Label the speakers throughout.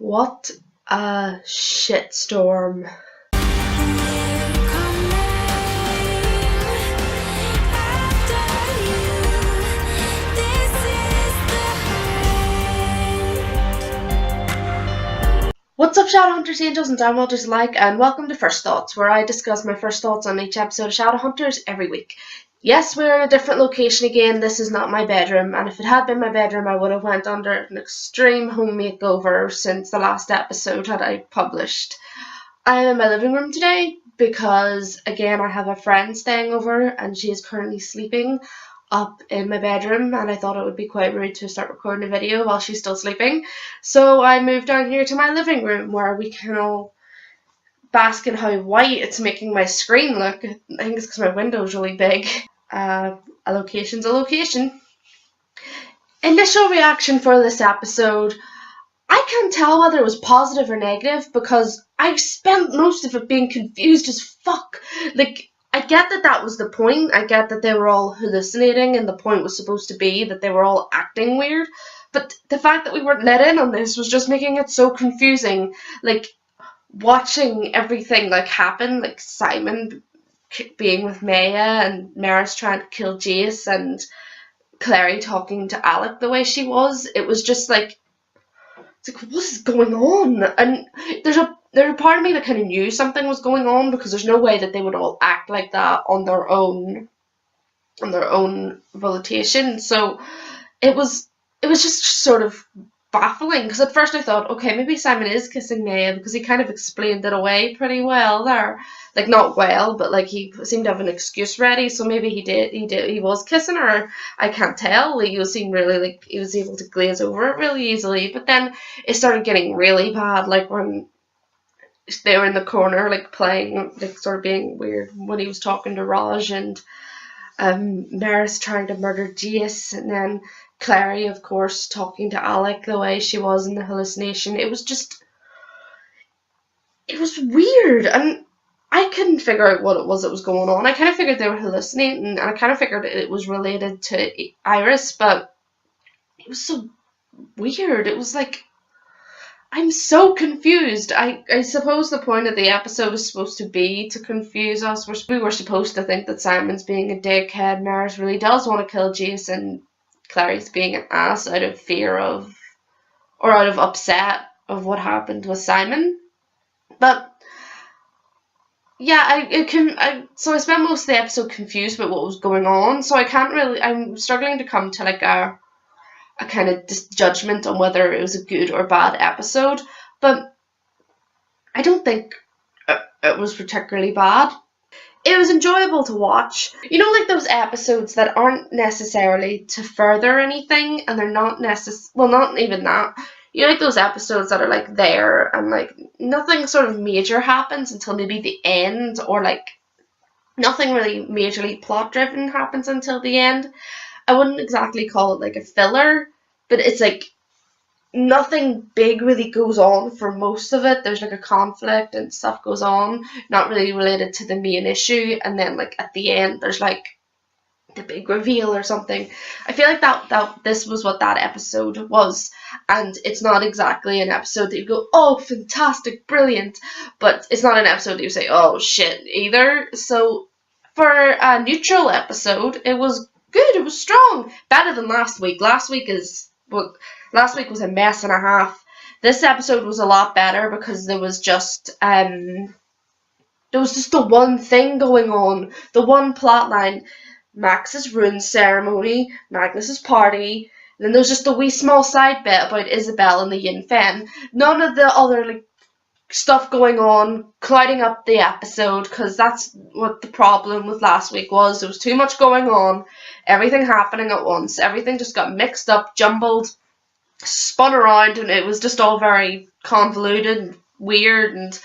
Speaker 1: What a shitstorm. What's up, Shadowhunters, angels, and downloaders alike, and welcome to First Thoughts, where I discuss my first thoughts on each episode of Shadowhunters every week. Yes, we're in a different location again. This is not my bedroom, and if it had been my bedroom, I would have went under an extreme home makeover since the last episode that I published. I am in my living room today because, again, I have a friend staying over, and she is currently sleeping up in my bedroom, and I thought it would be quite rude to start recording a video while she's still sleeping. So I moved down here to my living room where we can all bask in how white it's making my screen look. I think it's because my window's really big. A location's a location. Initial reaction for this episode, I can't tell whether it was positive or negative because I spent most of it being confused as fuck. I get that that was the point. I get that they were all hallucinating and the point was supposed to be that they were all acting weird. But the fact that we weren't let in on this was just making it so confusing. Watching everything happen, Simon being with Maya and Maris trying to kill Jace and Clary talking to Alec the way she was. It was just what is going on? And there's a part of me that kind of knew something was going on because there's no way that they would all act like that on their own volition. So it was just sort of baffling because at first I thought, okay, maybe Simon is kissing Maya because he kind of explained it away pretty well there. Not well, but he seemed to have an excuse ready, so maybe he was kissing her. I can't tell. He seemed really he was able to glaze over it really easily, but then it started getting really bad, when they were in the corner playing, sort of being weird when he was talking to Raj and Maris trying to murder Jace, and then Clary, of course, talking to Alec the way she was in the hallucination. It was weird, and I couldn't figure out what it was that was going on. I kind of figured they were hallucinating, and I kind of figured it was related to Iris, but it was so weird. It was I'm so confused. I suppose the point of the episode is supposed to be to confuse us. We were supposed to think that Simon's being a dickhead, Maris really does want to kill Jace, and Clary's being an ass out of fear of, or out of upset of what happened with Simon. But yeah, so I spent most of the episode confused about what was going on, so I'm struggling to come to a kind of judgment on whether it was a good or bad episode, but I don't think it was particularly bad. It was enjoyable to watch. Those episodes that aren't necessarily to further anything, and they're not not even that. Those episodes that are there and nothing sort of major happens until maybe the end, or nothing really majorly plot driven happens until the end. I wouldn't exactly call it a filler, but it's nothing big really goes on for most of it. There's a conflict and stuff goes on, not really related to the main issue, and then at the end there's the big reveal or something. I feel that this was what that episode was, and it's not exactly an episode that you go, oh, fantastic, brilliant, but it's not an episode that you say, oh shit, either. So for a neutral episode, it was good, it was strong, better than last week. Last week was a mess and a half. This episode was a lot better because there was just the one thing going on, the one plot line. Max's rune ceremony, Magnus's party, and then there's just a wee small side bit about Isabel and the Yin Fen. None of the other stuff going on clouding up the episode, because that's what the problem with last week was. There was too much going on, everything happening at once, everything just got mixed up, jumbled, spun around, and it was just all very convoluted and weird. And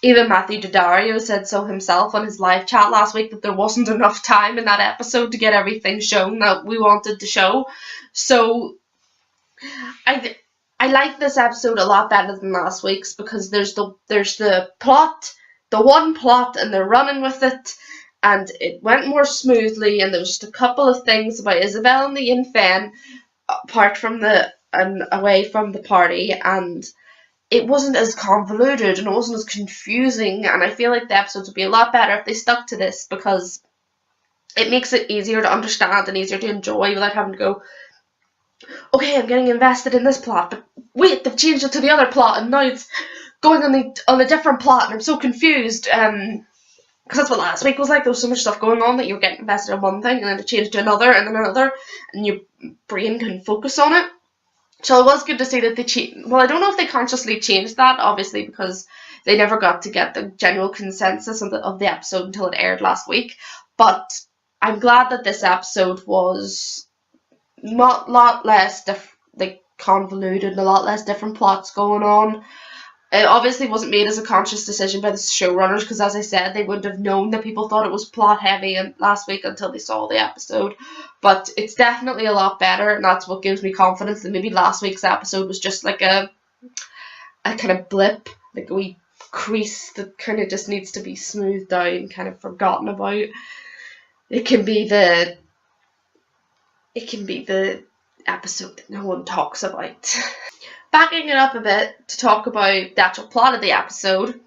Speaker 1: even Matthew Daddario said so himself on his live chat last week, that there wasn't enough time in that episode to get everything shown that we wanted to show. So I like this episode a lot better than last week's because there's the plot, the one plot, and they're running with it, and it went more smoothly, and there was just a couple of things about Isabel and the Yin Fen apart from and away from the party, and it wasn't as convoluted and it wasn't as confusing, and I feel like the episodes would be a lot better if they stuck to this, because it makes it easier to understand and easier to enjoy without having to go, okay, I'm getting invested in this plot, but wait, they've changed it to the other plot and now it's going on a different plot and I'm so confused. Because that's what last week was like. There was so much stuff going on that you were getting invested in one thing and then it changed to another and then another, and your brain couldn't focus on it. So it was good to see that they well, I don't know if they consciously changed that, obviously, because they never got to get the general consensus of the episode until it aired last week. But I'm glad that this episode was not a lot less convoluted and a lot less different plots going on. It obviously wasn't made as a conscious decision by the showrunners, because as I said, they wouldn't have known that people thought it was plot heavy last week until they saw the episode. But it's definitely a lot better, and that's what gives me confidence that maybe last week's episode was just like a kind of blip, like a wee crease that kind of just needs to be smoothed out and kind of forgotten about. It can be the episode that no one talks about. Backing it up a bit to talk about the actual plot of the episode,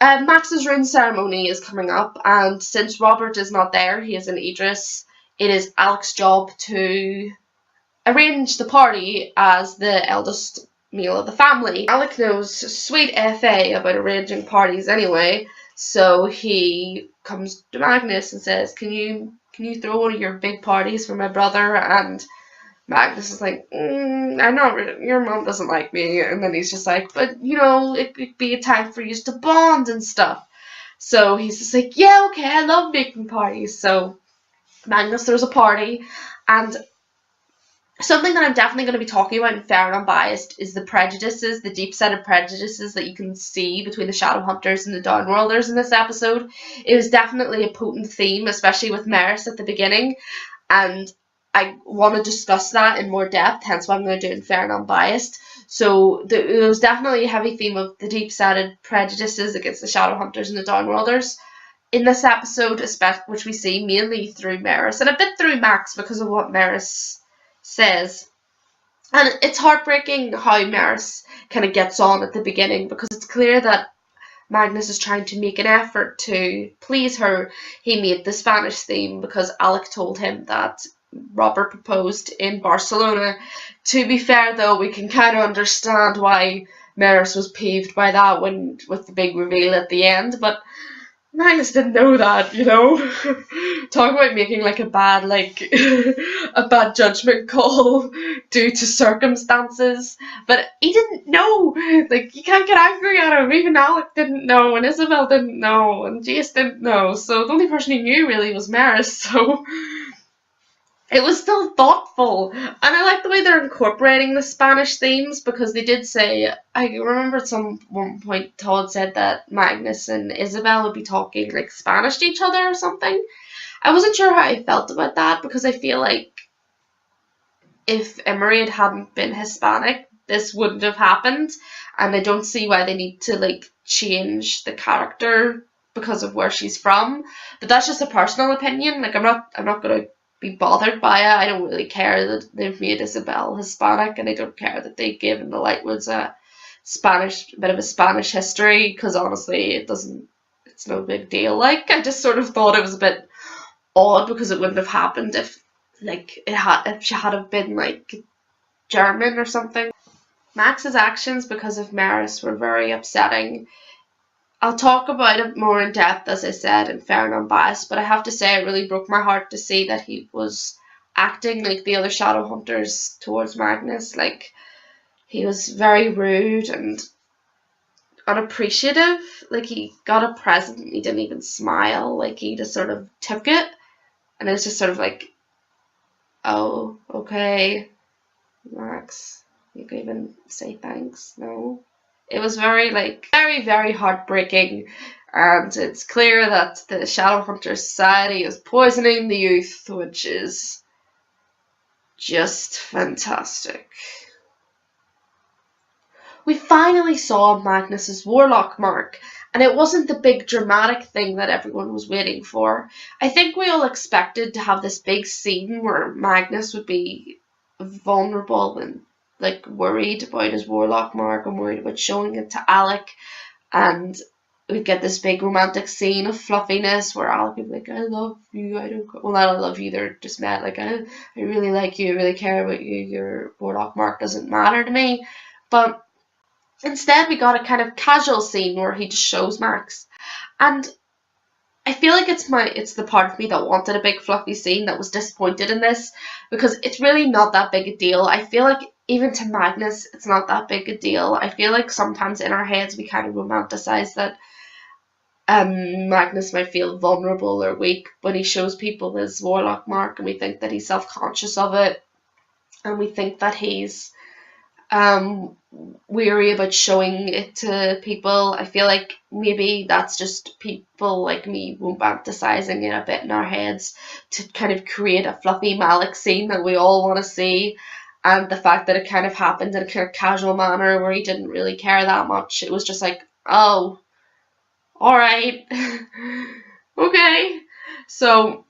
Speaker 1: Max's rune ceremony is coming up, and since Robert is not there, he is in Idris, it is Alec's job to arrange the party as the eldest male of the family. Alec knows sweet FA about arranging parties anyway, so he comes to Magnus and says, can you throw one of your big parties for my brother? And Magnus is like, I'm not really, your mom doesn't like me. And then he's just like, but it could be a time for you to bond and stuff. So he's just like, yeah, okay, I love making parties. So Magnus throws a party, and something that I'm definitely going to be talking about in Fair and Unbiased is the prejudices, the deep-seated prejudices that you can see between the Shadowhunters and the Downworlders in this episode. It was definitely a potent theme, especially with Maris at the beginning, and I want to discuss that in more depth, hence why I'm going to do it in Fair and Unbiased. So there was definitely a heavy theme of the deep-seated prejudices against the Shadowhunters and the Downworlders in this episode, which we see mainly through Maris, and a bit through Max because of what Maris says. And it's heartbreaking how Maris kind of gets on at the beginning, because it's clear that Magnus is trying to make an effort to please her. He made the Spanish theme because Alec told him that Robert proposed in Barcelona. To be fair though, we can kind of understand why Maris was peeved by that with the big reveal at the end, but Magnus didn't know that, Talk about making a bad a bad judgment call due to circumstances. But he didn't know. You can't get angry at him. Even Alec didn't know, and Isabel didn't know, and Jace didn't know. So the only person who knew really was Maris. So it was still thoughtful, and I like the way they're incorporating the Spanish themes, because they did say, I remember at one point Todd said that Magnus and Isabel would be talking Spanish to each other or something. I wasn't sure how I felt about that, because I feel like if Emery hadn't been Hispanic, this wouldn't have happened, and I don't see why they need to change the character because of where she's from. But that's just a personal opinion. I'm not gonna be bothered by it. I don't really care that they've made Isabel Hispanic, and I don't care that they've given the Lightwoods a bit of a Spanish history, because honestly it's no big deal. I just sort of thought it was a bit odd, because it wouldn't have happened if she had have been German or something. Max's actions because of Maris were very upsetting. I'll talk about it more in depth, as I said, in Fair and Unbiased, but I have to say it really broke my heart to see that he was acting like the other Shadowhunters towards Magnus. He was very rude and unappreciative. He got a present and he didn't even smile. He just sort of took it, and it was just sort of oh, okay, Max, you can even say thanks? No. It was very, very, very heartbreaking, and it's clear that the Shadowhunter Society is poisoning the youth, which is just fantastic. We finally saw Magnus's warlock mark, and it wasn't the big dramatic thing that everyone was waiting for. I think we all expected to have this big scene where Magnus would be vulnerable and like worried about his warlock mark and worried about showing it to Alec, and we get this big romantic scene of fluffiness where Alec will be like, I love you, I don't, well, not I love you, they're just met, like, I really like you, I really care about you, your warlock mark doesn't matter to me. But instead we got a kind of casual scene where he just shows Max, and I feel like it's the part of me that wanted a big fluffy scene that was disappointed in this, because it's really not that big a deal. I feel like even to Magnus, it's not that big a deal. I feel like sometimes in our heads we kind of romanticize that Magnus might feel vulnerable or weak when he shows people his warlock mark, and we think that he's self-conscious of it, and we think that he's weary about showing it to people. I feel like maybe that's just people like me romanticizing it a bit in our heads to kind of create a fluffy Malik scene that we all want to see. And the fact that it kind of happened in a kind of casual manner where he didn't really care that much. It was just like, oh, alright. Okay. So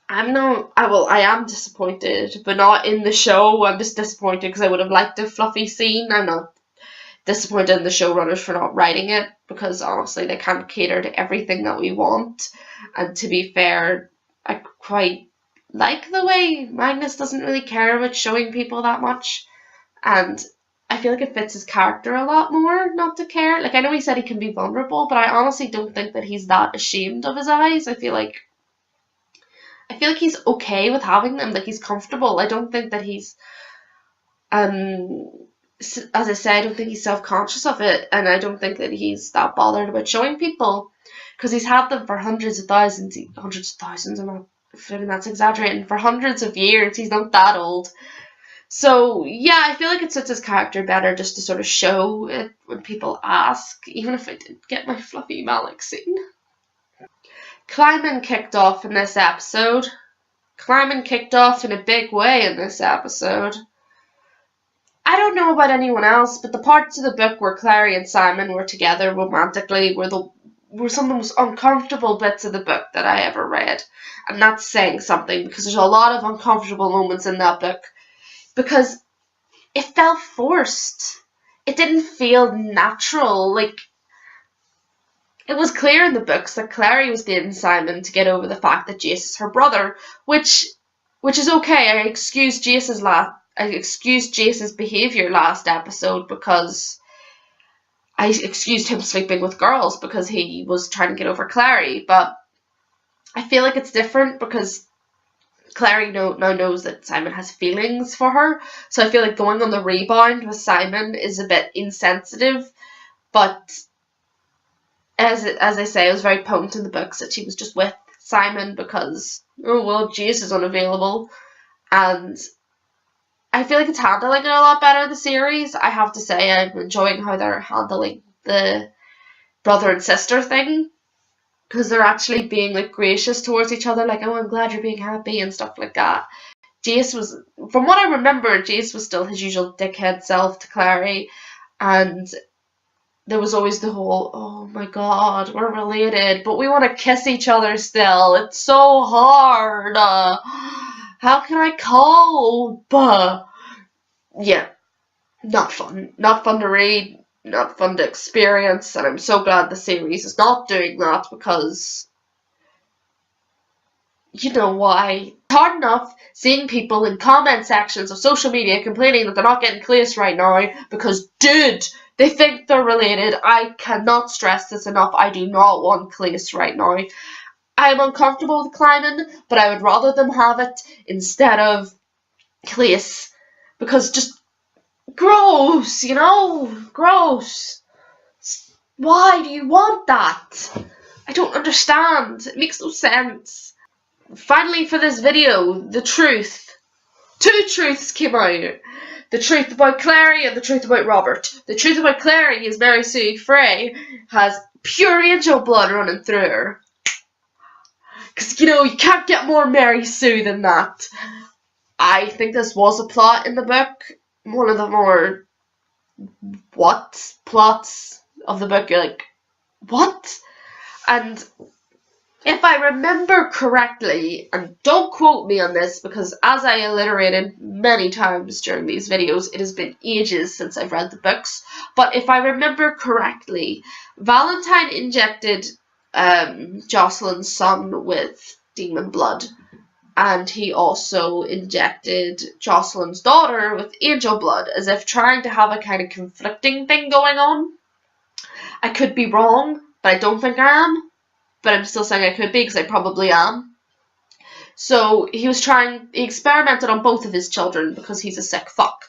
Speaker 1: I am disappointed, but not in the show. I'm just disappointed because I would have liked a fluffy scene. I'm not disappointed in the showrunners for not writing it, because honestly they can't cater to everything that we want. And to be fair, I quite like the way Magnus doesn't really care about showing people that much, and I feel like it fits his character a lot more not to care. Like, I know he said he can be vulnerable, but I honestly don't think that he's that ashamed of his eyes. I feel like he's okay with having them, like he's comfortable. I don't think that he's as I say, I don't think he's self-conscious of it, and I don't think that he's that bothered about showing people, because he's had them for hundreds of thousands, I'm not feeling that's exaggerating, for hundreds of years. He's not that old. So yeah, I feel like it suits his character better just to sort of show it when people ask, even if I didn't get my fluffy Malik scene. Climbing kicked off in this episode. Climbing kicked off in a big way in this episode. I don't know about anyone else, but the parts of the book where Clary and Simon were together romantically were some of the most uncomfortable bits of the book that I ever read. And that's saying something, because there's a lot of uncomfortable moments in that book, because it felt forced. It didn't feel natural. Like, it was clear in the books that Clary was dating Simon to get over the fact that Jace is her brother, which is okay. I excused Jace's behaviour last episode because I excused him sleeping with girls because he was trying to get over Clary, but I feel like it's different because Clary now knows that Simon has feelings for her, so I feel like going on the rebound with Simon is a bit insensitive, but as I say, it was very potent in the books that she was just with Simon because, oh well, Jace is unavailable, and I feel like it's handling it a lot better in the series. I have to say, I'm enjoying how they're handling the brother and sister thing, because they're actually being like gracious towards each other, like, oh, I'm glad you're being happy and stuff like that. Jace was, from what I remember, Jace was still his usual dickhead self to Clary, and there was always the whole, oh my god, we're related, but we want to kiss each other still. It's so hard. How can I cope? Yeah, not fun. Not fun to read, not fun to experience, and I'm so glad the series is not doing that, because you know why. It's hard enough seeing people in comment sections of social media complaining that they're not getting Clace right now because, dude, they think they're related. I cannot stress this enough. I do not want Clace right now. I am uncomfortable with climbing, but I would rather them have it instead of Clace, because just gross, you know? Gross. Why do you want that? I don't understand. It makes no sense. Finally, for this video, the truth. 2 truths came out. The truth about Clary and the truth about Robert. The truth about Clary is Mary Sue Frey has pure angel blood running through her. Because, you know, you can't get more Mary Sue than that. I think this was a plot in the book. One of the more plots of the book. You're like, what? And If I remember correctly, and don't quote me on this because as I alliterated many times during these videos, it has been ages since I've read the books, but if I remember correctly, Valentine injected Jocelyn's son with demon blood, and he also injected Jocelyn's daughter with angel blood, as if trying to have a kind of conflicting thing going on. I could be wrong, but I don't think I am. But I'm still saying I could be because I probably am. So he experimented on both of his children because he's a sick fuck.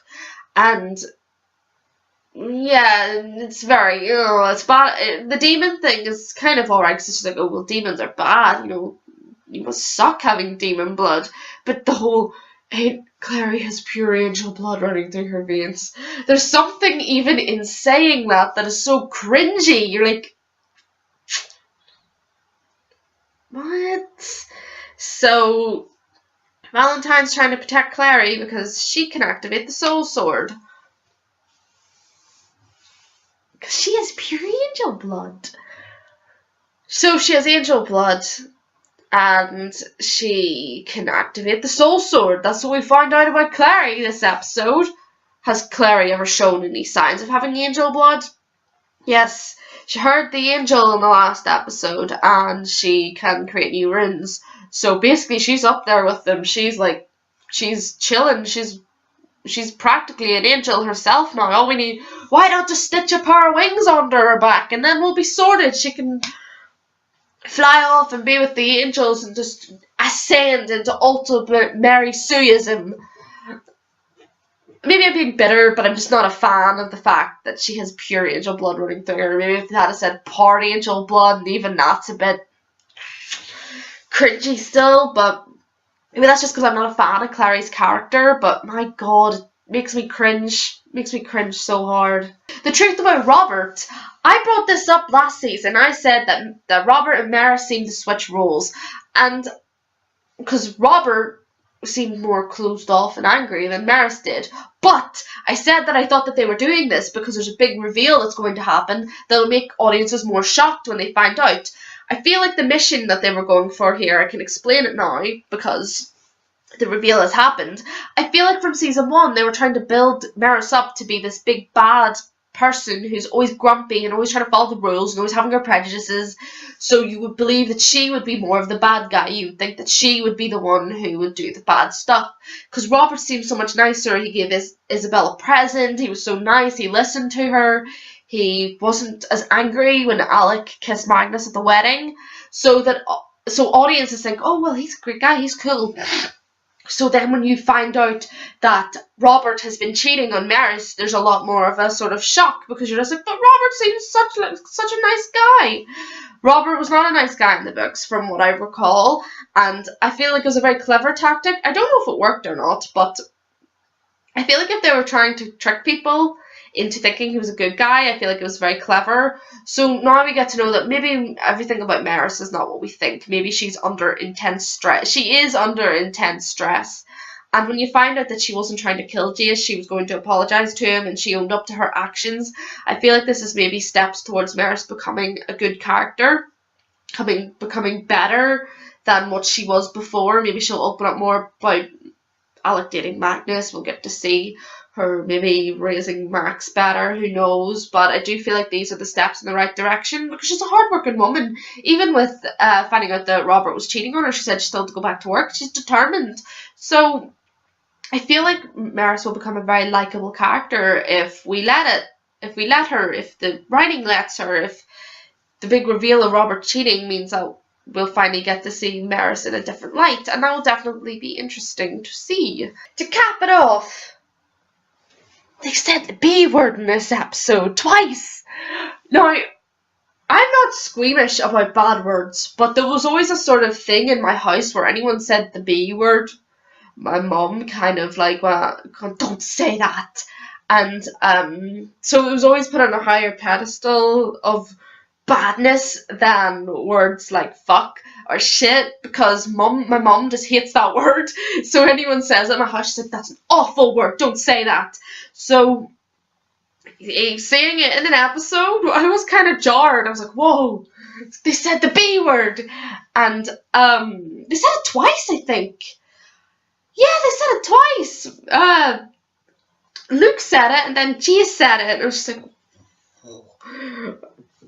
Speaker 1: And yeah, it's it's bad. The demon thing is kind of alright because it's just like, oh, well, demons are bad, you must suck having demon blood. But the whole, hey, Clary has pure angel blood running through her veins. There's something even in saying that is so cringy. You're like, what? So Valentine's trying to protect Clary because she can activate the soul sword. Because she has pure angel blood. So she has angel blood and she can activate the soul sword. That's what we find out about Clary this episode. Has Clary ever shown any signs of having angel blood? Yes, she heard the angel in the last episode and she can create new runes. So basically she's up there with them. She's chilling. She's practically an angel herself now. All we need, why not just stitch a pair of wings under her back and then we'll be sorted. She can fly off and be with the angels and just ascend into ultimate Mary Sue-ism. Maybe I'm being bitter, but I'm just not a fan of the fact that she has pure angel blood running through her. Maybe if they had said part angel blood, and even that's a bit cringy still, but maybe that's just because I'm not a fan of Clary's character, but my god, it makes me cringe. Makes me cringe so hard. The truth about Robert, I brought this up last season. I said that Robert and Maris seemed to switch roles, and because Robert seemed more closed off and angry than Maris did. But I said that I thought that they were doing this because there's a big reveal that's going to happen that'll make audiences more shocked when they find out. I feel like the mission that they were going for here, I can explain it now because the reveal has happened. I feel like from season 1 they were trying to build Maris up to be this big bad person who's always grumpy and always trying to follow the rules and always having her prejudices, so you would believe that she would be more of the bad guy. You would think that she would be the one who would do the bad stuff, because Robert seemed so much nicer. He gave Isabel a present, he was so nice, he listened to her, he wasn't as angry when Alec kissed Magnus at the wedding, so audiences think, oh well, he's a great guy, he's cool. So then when you find out that Robert has been cheating on Maris, there's a lot more of a sort of shock, because you're just like, but Robert seems such a nice guy. Robert was not a nice guy in the books, from what I recall, and I feel like it was a very clever tactic. I don't know if it worked or not, but I feel like if they were trying to trick people into thinking he was a good guy, I feel like it was very clever. So now we get to know that maybe everything about Maris is not what we think. Maybe she's under intense stress. She is under intense stress. And when you find out that she wasn't trying to kill Jace, she was going to apologise to him and she owned up to her actions, I feel like this is maybe steps towards Maris becoming a good character, becoming better than what she was before. Maybe she'll open up more about Alec dating Magnus. We'll get to see her maybe raising Max better, who knows, but I do feel like these are the steps in the right direction, because she's a hard-working woman. Even with finding out that Robert was cheating on her, she said she still had to go back to work. She's determined. So I feel like Maris will become a very likeable character if we let her, if the writing lets her, if the big reveal of Robert cheating means that we'll finally get to see Maris in a different light, and that will definitely be interesting to see. To cap it off, they said the B word in this episode twice. Now, I'm not squeamish about bad words, but there was always a sort of thing in my house where anyone said the B word, my mum kind of like, well, don't say that. And so it was always put on a higher pedestal of badness than words like fuck or shit, because my mum just hates that word. So anyone says it in my house, she's like, that's an awful word, don't say that. So saying it in an episode, I was kind of jarred. I was like, whoa, They said the B word, and they said it twice, I think. Yeah, they said it twice. Luke said it, and then G said it, and it was just like, oh.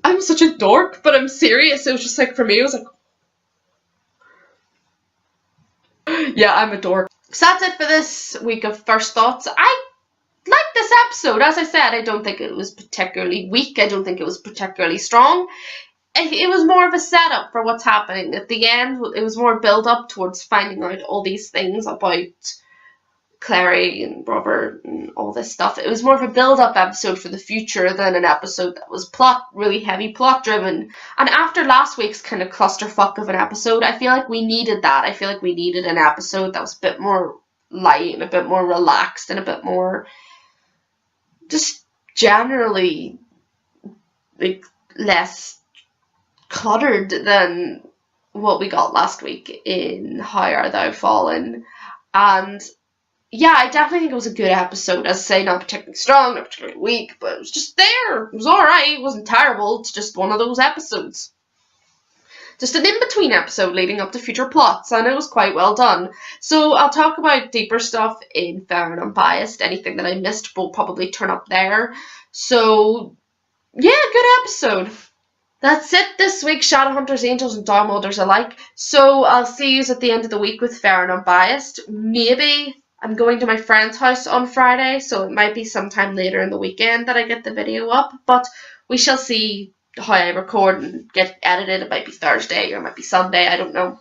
Speaker 1: I'm such a dork, but I'm serious. It was just like, for me, it was like, yeah, I'm a dork. So that's it for this week of First Thoughts. I like this episode. As I said, I don't think it was particularly weak. I don't think it was particularly strong. It was more of a setup for what's happening. At the end, it was more build up towards finding out all these things about Clary and Robert and all this stuff. It was more of a build-up episode for the future than an episode that was really heavy plot driven. And after last week's kind of clusterfuck of an episode, I feel like we needed that. I feel like we needed an episode that was a bit more light and a bit more relaxed and a bit more just generally like less cluttered than what we got last week in How Art Thou Fallen. And yeah, I definitely think it was a good episode. As I say, not particularly strong, not particularly weak, but it was just there. It was alright. It wasn't terrible. It's just one of those episodes. Just an in-between episode leading up to future plots, and it was quite well done. So I'll talk about deeper stuff in Fair and Unbiased. Anything that I missed will probably turn up there. So, yeah, good episode. That's it this week, Shadowhunters, Angels, and Downworlders alike. So I'll see you at the end of the week with Fair and Unbiased. Maybe I'm going to my friend's house on Friday, so it might be sometime later in the weekend that I get the video up, but we shall see how I record and get edited. It might be Thursday or it might be Sunday, I don't know.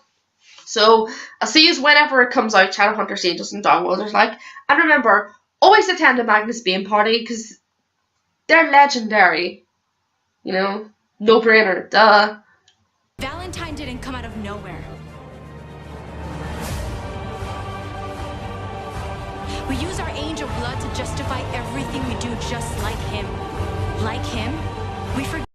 Speaker 1: So I'll see you whenever it comes out, Shadowhunters, Angels, and Downworlders like. And remember, always attend a Magnus Bane party, because they're legendary. You know, no brainer, duh.
Speaker 2: Valentine didn't come out of nowhere. We use our angel blood to justify everything we do just like him. Like him, we forget.